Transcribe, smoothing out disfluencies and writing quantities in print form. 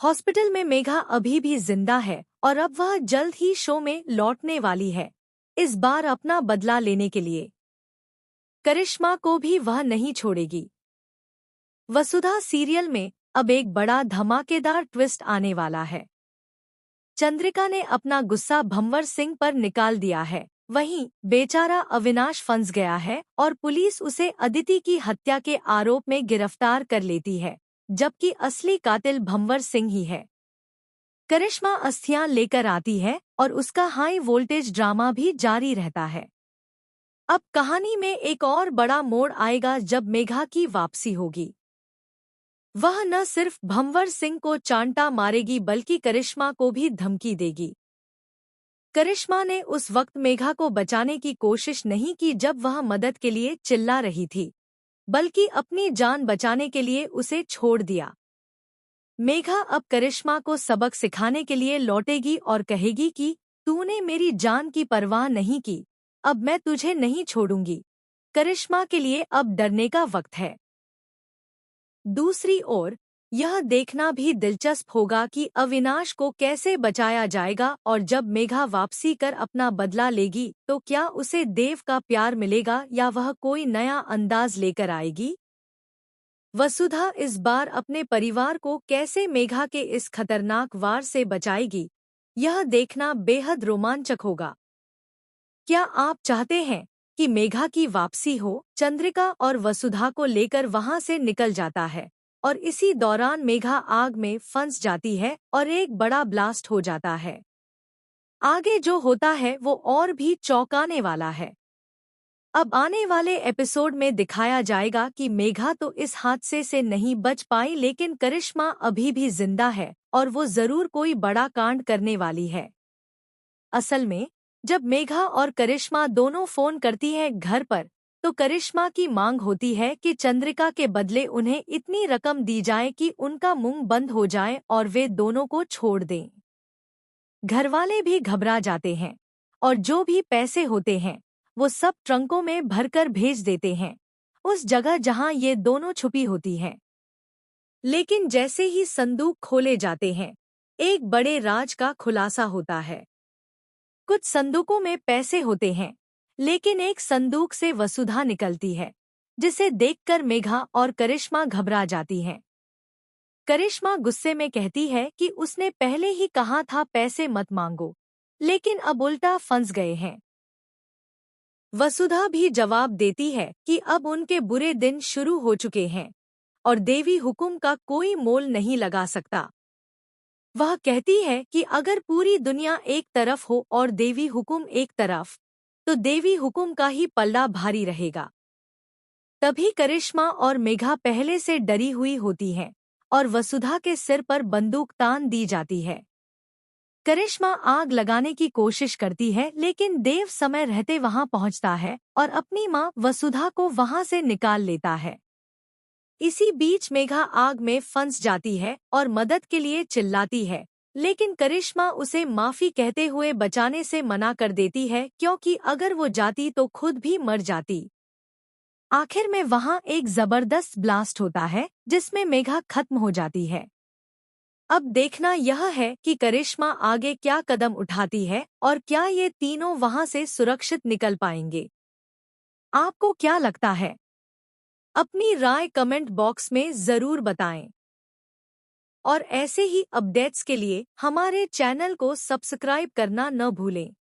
Hospital में मेघा अभी भी जिंदा है और अब वह जल्द ही शो में लौटने वाली है, इस बार अपना बदला लेने के लिए। करिश्मा को भी वह नहीं छोड़ेगी। वसुधा सीरियल में अब एक बड़ा धमाकेदार ट्विस्ट आने वाला है। चंद्रिका ने अपना गुस्सा भंवर सिंह पर निकाल दिया है। वहीं बेचारा अविनाश फंस गया है और पुलिस उसे अदिति की हत्या के आरोप में गिरफ्तार कर लेती है, जबकि असली कातिल भंवर सिंह ही है। करिश्मा अस्थियां लेकर आती है और उसका हाई वोल्टेज ड्रामा भी जारी रहता है। अब कहानी में एक और बड़ा मोड़ आएगा जब मेघा की वापसी होगी। वह न सिर्फ भंवर सिंह को चांटा मारेगी बल्कि करिश्मा को भी धमकी देगी। करिश्मा ने उस वक्त मेघा को बचाने की कोशिश नहीं की जब वह मदद के लिए चिल्ला रही थी, बल्कि अपनी जान बचाने के लिए उसे छोड़ दिया। मेघा अब करिश्मा को सबक सिखाने के लिए लौटेगी और कहेगी कि तूने मेरी जान की परवाह नहीं की, अब मैं तुझे नहीं छोड़ूंगी। करिश्मा के लिए अब डरने का वक्त है। दूसरी ओर यह देखना भी दिलचस्प होगा कि अविनाश को कैसे बचाया जाएगा और जब मेघा वापसी कर अपना बदला लेगी तो क्या उसे देव का प्यार मिलेगा या वह कोई नया अंदाज लेकर आएगी। वसुधा इस बार अपने परिवार को कैसे मेघा के इस खतरनाक वार से बचाएगी, यह देखना बेहद रोमांचक होगा। क्या आप चाहते हैं कि मेघा की वापसी हो? चंद्रिका और वसुधा को लेकर वहां से निकल जाता है और इसी दौरान मेघा आग में फंस जाती है और एक बड़ा ब्लास्ट हो जाता है। आगे जो होता है वो और भी चौंकाने वाला है। अब आने वाले एपिसोड में दिखाया जाएगा कि मेघा तो इस हादसे से नहीं बच पाई, लेकिन करिश्मा अभी भी जिंदा है और वो जरूर कोई बड़ा कांड करने वाली है। असल में जब मेघा और करिश्मा दोनों फोन करती है घर पर, तो करिश्मा की मांग होती है कि चंद्रिका के बदले उन्हें इतनी रकम दी जाए कि उनका मुंह बंद हो जाए और वे दोनों को छोड़ दें। घरवाले भी घबरा जाते हैं और जो भी पैसे होते हैं वो सब ट्रंकों में भरकर भेज देते हैं, उस जगह जहां ये दोनों छुपी होती हैं। लेकिन जैसे ही संदूक खोले जाते हैं, एक बड़े राज का खुलासा होता है। कुछ संदूकों में पैसे होते हैं, लेकिन एक संदूक से वसुधा निकलती है, जिसे देखकर मेघा और करिश्मा घबरा जाती हैं। करिश्मा गुस्से में कहती है कि उसने पहले ही कहा था पैसे मत मांगो, लेकिन अब उल्टा फंस गए हैं। वसुधा भी जवाब देती है कि अब उनके बुरे दिन शुरू हो चुके हैं और देवी हुकुम का कोई मोल नहीं लगा सकता। वह कहती है कि अगर पूरी दुनिया एक तरफ हो और देवी हुकुम एक तरफ, तो देवी हुकुम का ही पल्ला भारी रहेगा। तभी करिश्मा और मेघा पहले से डरी हुई होती हैं और वसुधा के सिर पर बंदूक तान दी जाती है। करिश्मा आग लगाने की कोशिश करती है, लेकिन देव समय रहते वहां पहुंचता है और अपनी मां वसुधा को वहां से निकाल लेता है। इसी बीच मेघा आग में फंस जाती है और मदद के लिए चिल्लाती है, लेकिन करिश्मा उसे माफी कहते हुए बचाने से मना कर देती है, क्योंकि अगर वो जाती तो खुद भी मर जाती। आखिर में वहां एक जबरदस्त ब्लास्ट होता है जिसमें मेघा खत्म हो जाती है। अब देखना यह है कि करिश्मा आगे क्या कदम उठाती है और क्या ये तीनों वहां से सुरक्षित निकल पाएंगे। आपको क्या लगता है? अपनी राय कमेंट बॉक्स में जरूर बताएं और ऐसे ही अपडेट्स के लिए हमारे चैनल को सब्सक्राइब करना न भूलें।